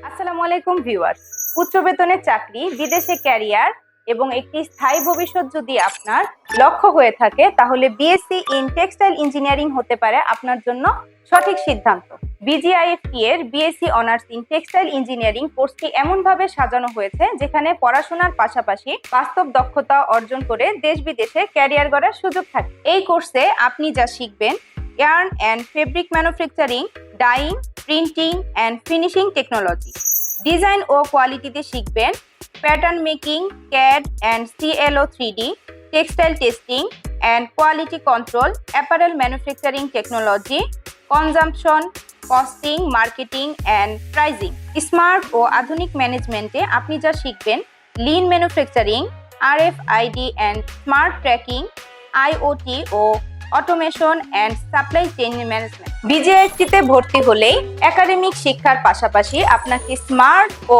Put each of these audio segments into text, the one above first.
আসসালামু আলাইকুম ভিউয়ার্স। উচ্চ বেতনের চাকরি, বিদেশে ক্যারিয়ার এবং একটি স্থায়ী ভবিষ্যৎ যদি আপনার লক্ষ্য হয়ে থাকে, তাহলে বিএসসি ইন টেক্সটাইল ইঞ্জিনিয়ারিং হতে পারে আপনার জন্য সঠিক সিদ্ধান্ত। বিজিআইএফটি এর BSc honours in textile engineering কোর্সটি এমনভাবে সাজানো হয়েছে যেখানে পড়াশোনার পাশাপাশি বাস্তব দক্ষতা অর্জন করে দেশ বিদেশে ক্যারিয়ার গড়ার সুযোগ থাকে। এই কোর্সে আপনি যা শিখবেন: yarn and fabric manufacturing, dyeing, printing and finishing technology. Design ও কোয়ালিটিতে শিখবেন pattern making, CAD and CLO 3D, textile testing and quality control, apparel manufacturing technology, consumption, costing, marketing and pricing. Smart ও আধুনিক ম্যানেজমেন্টে আপনি যা শিখবেন lean manufacturing, RFID and smart tracking, IoT ও automation and supply chain management. বিজিআইএফটিতে ভর্তি হলেই একাডেমিক শিক্ষার পাশাপাশি আপনাকে স্মার্ট ও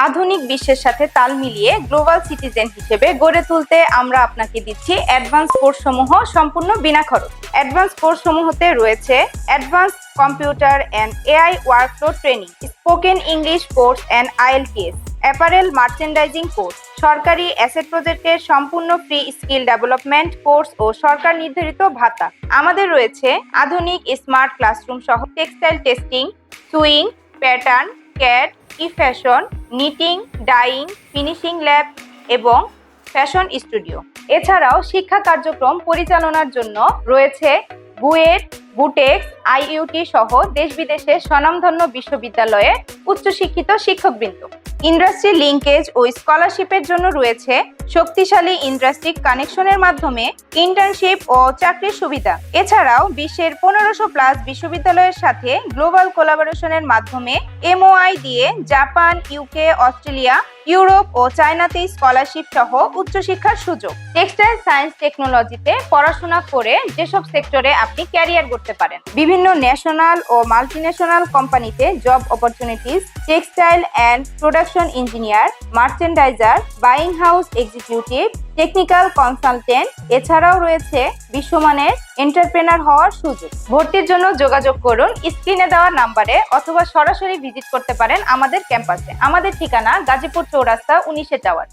আধুনিক বিশ্বের সাথে তাল মিলিয়ে গ্লোবাল সিটিজেন হিসেবে গড়ে তুলতে আমরা আপনাকে দিচ্ছি অ্যাডভান্স কোর্স সমূহ সম্পূর্ণ বিনা খরচ। অ্যাডভান্স কোর্স সমূহতে রয়েছে advance computer and AI workflow training, spoken English course and IELTS, apparel merchandising course, সরকারি অ্যাসেট প্রজেক্টের সম্পূর্ণ ফ্রি স্কিল ডেভেলপমেন্ট কোর্স ও সরকার নির্ধারিত ভাতা। আমাদের রয়েছে আধুনিক স্মার্ট ক্লাসরুম সহ textile testing, sewing, pattern, CAD, fashion, knitting, dyeing, finishing lab এবং ফ্যাশন স্টুডিও। এছাড়াও শিক্ষা কার্যক্রম পরিচালনার জন্য রয়েছে বুয়েট, বুটেক্স, IUT সহ দেশ বিদেশের স্বনামধন্য বিশ্ববিদ্যালয়ে উচ্চশিক্ষিত শিক্ষকবৃন্দ। ইন্ডাস্ট্রি লিঙ্কেজ ও স্কলারশিপের জন্য রয়েছে শক্তিশালী ইন্ডাস্ট্রি কানেকশনের মাধ্যমে ইন্টার্নশিপ ও চাকরির সুবিধা। এছাড়াও বিশ্বের 1500+ বিশ্ববিদ্যালয়ের সাথে গ্লোবাল কোলাবোরেশনের মাধ্যমে MOI দিয়ে জাপান, UK, অস্ট্রেলিয়া, ইউরোপ ও চায়নাতে স্কলারশিপ সহ উচ্চশিক্ষার সুযোগ। টেক্সটাইল সায়েন্স টেকনোলজিতে পড়াশোনা করে যেসব সেক্টরে আপনি ক্যারিয়ার করতে পারেন: বিভিন্ন ন্যাশনাল ও মাল্টিন্যাশনাল কোম্পানিতে job opportunities, textile and production engineer, merchandiser, buying house executive, technical consultant. এছাড়াও রয়েছে বিশ্বমানের এন্টারপ্রেনার হওয়ার সুযোগ। ভর্তির জন্য যোগাযোগ করুন স্ক্রিনে দেওয়া নাম্বারে অথবা সরাসরি ভিজিট করতে পারেন আমাদের ক্যাম্পাসে। আমাদের ঠিকানা গাজীপুর চৌরাস্তা 19 টাওয়ার।